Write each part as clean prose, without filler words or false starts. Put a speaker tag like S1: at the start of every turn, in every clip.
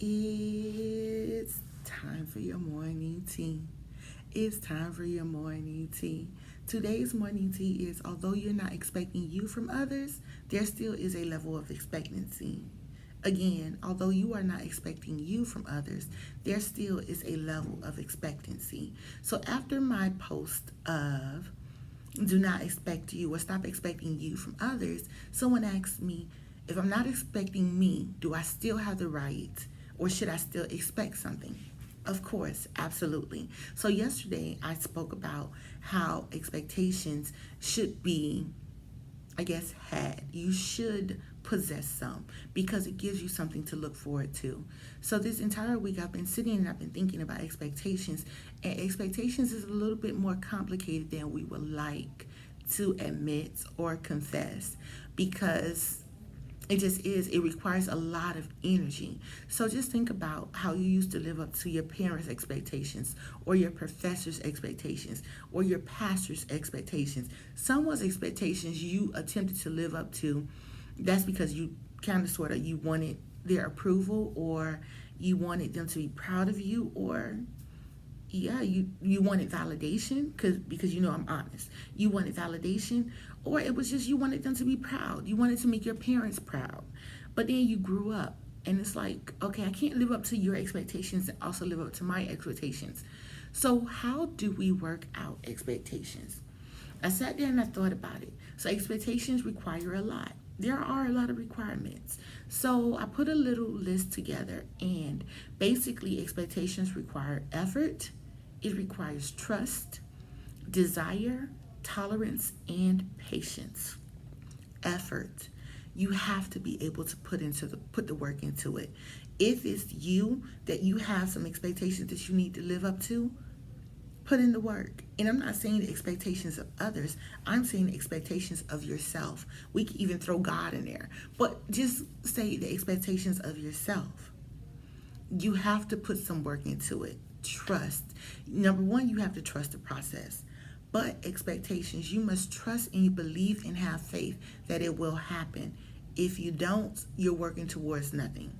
S1: It's time for your morning tea. It's time for your morning tea. Today's morning tea is although you're not expecting you from others, there still is a level of expectancy. Again, although you are not expecting you from others, there still is a level of expectancy. So after my post of do not expect you or stop expecting you from others, someone asked me, if I'm not expecting me, do I still have the right or should I still expect something? Of course, absolutely. So, yesterday I spoke about how expectations should be, I guess, had. You should possess some because it gives you something to look forward to. So, this entire week I've been sitting and I've been thinking about expectations, and expectations is a little bit more complicated than we would like to admit or confess because it just is. It requires a lot of energy. So just think about how you used to live up to your parents' expectations or your professor's expectations or your pastor's expectations. Someone's expectations you attempted to live up to, that's because you kind of sort of you wanted their approval or you wanted them to be proud of you or yeah, you wanted validation because you know I'm honest. You wanted validation, or it was just you wanted them to be proud. You wanted to make your parents proud, but then you grew up, and it's like, okay, I can't live up to your expectations and also live up to my expectations. So how do we work out expectations? I sat there and I thought about it. So expectations require a lot. There are a lot of requirements. So I put a little list together, and basically, expectations require effort, it requires trust, desire, tolerance, and patience. Effort. You have to be able to put the work into it. If it's you that you have some expectations that you need to live up to, put in the work. And I'm not saying the expectations of others, I'm saying the expectations of yourself. We can even throw God in there, but just say the expectations of yourself. You have to put some work into it. Trust. Number one, you have to trust the process. But expectations, you must trust and you believe and have faith that it will happen. If you don't, you're working towards nothing.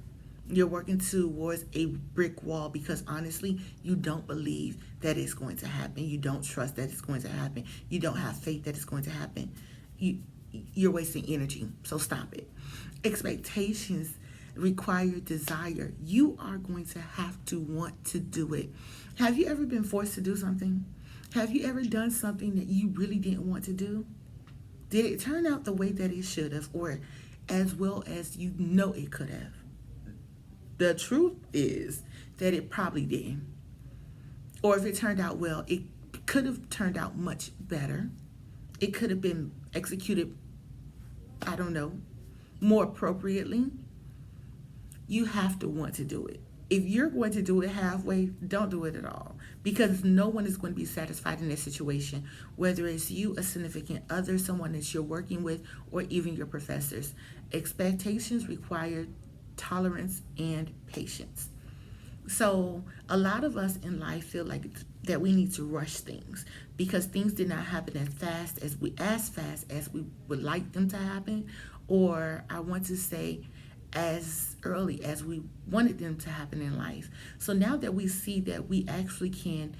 S1: You're working towards a brick wall because honestly, you don't believe that it's going to happen. You don't trust that it's going to happen. You don't have faith that it's going to happen. You're wasting energy. So stop it. Expectations require desire. You are going to have to want to do it. Have you ever been forced to do something? Have you ever done something that you really didn't want to do? Did it turn out the way that it should have or as well as you know it could have? The truth is that it probably didn't. Or if it turned out well, it could have turned out much better. It could have been executed, I don't know, more appropriately. You have to want to do it. If you're going to do it halfway, don't do it at all because no one is going to be satisfied in that situation, whether it's you, a significant other, someone that you're working with, or even your professors. Expectations require tolerance and patience. So a lot of us in life feel like that we need to rush things because things did not happen as fast as we would like them to happen, or I want to say as early as we wanted them to happen in life. So now that we see that we actually can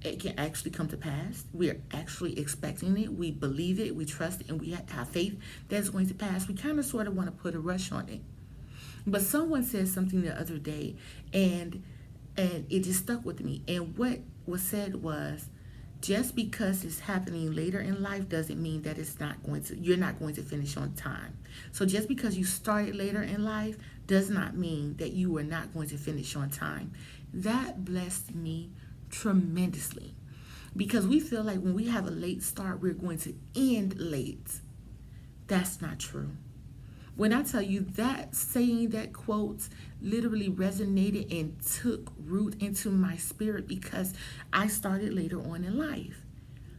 S1: it can actually come to pass. We are actually expecting it. We believe it. We trust it, and we have faith that it's going to pass. We kind of sort of want to put a rush on it. But someone said something the other day, and it just stuck with me. And what was said was, just because it's happening later in life doesn't mean that you're not going to finish on time. So just because you started later in life does not mean that you are not going to finish on time. That blessed me tremendously because we feel like when we have a late start, we're going to end late. That's not true. When I tell you that saying, that quote literally resonated and took root into my spirit because I started later on in life.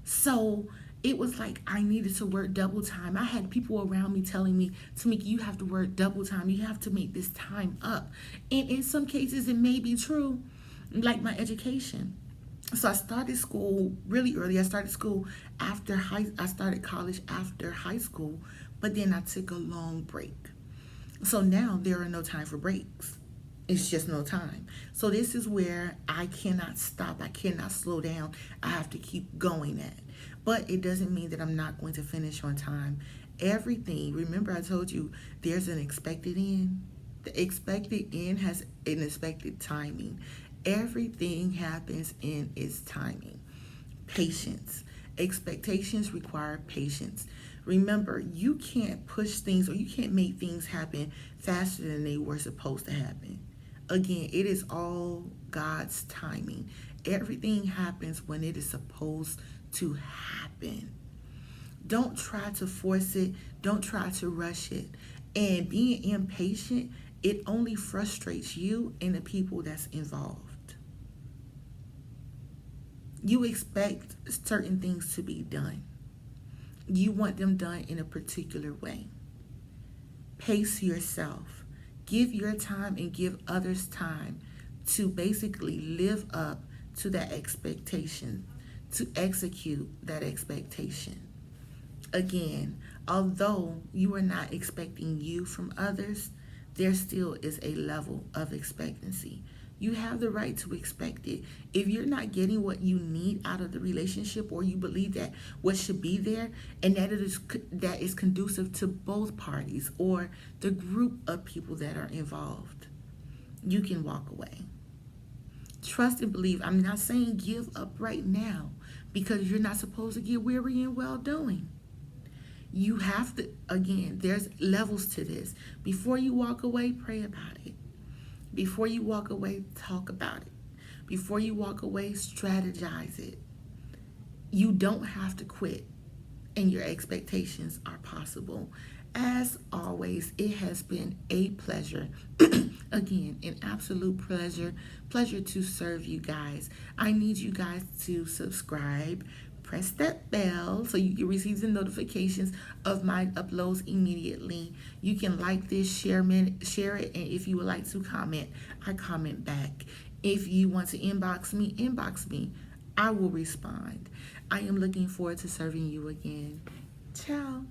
S1: So it was like I needed to work double time. I had people around me telling me, Tamika, you have to work double time. You have to make this time up. And in some cases, it may be true, like my education. So I started school really early. I started college after high school, but then I took a long break. So now there are no time for breaks. It's just no time. So this is where I cannot stop. I cannot slow down. I have to keep going at. But it doesn't mean that I'm not going to finish on time. Everything, remember I told you there's an expected end. The expected end has an expected timing. Everything happens in its timing. Patience. Expectations require patience. Remember, you can't push things or you can't make things happen faster than they were supposed to happen. Again, it is all God's timing. Everything happens when it is supposed to happen. Don't try to force it, don't try to rush it. And being impatient, it only frustrates you and the people that's involved. You expect certain things to be done. You want them done in a particular way. Pace yourself. Give your time and give others time to basically live up to that expectation, to execute that expectation. Again, although you are not expecting you from others, there still is a level of expectancy. You have the right to expect it. If you're not getting what you need out of the relationship, or you believe that what should be there and that is conducive to both parties or the group of people that are involved, you can walk away. Trust and believe. I'm not saying give up right now, because you're not supposed to get weary in well doing. You have to, again, there's levels to this. Before you walk away, pray about it. Before you walk away, talk about it. Before you walk away, strategize it. You don't have to quit, and your expectations are possible. As always, it has been a pleasure. Again, an absolute pleasure to serve you guys. I need you guys to subscribe, press that bell so you can receive the notifications of my uploads immediately. You can like this, share it, and if you would like to comment, I comment back. If you want to inbox me. I will respond. I am looking forward to serving you again. Ciao.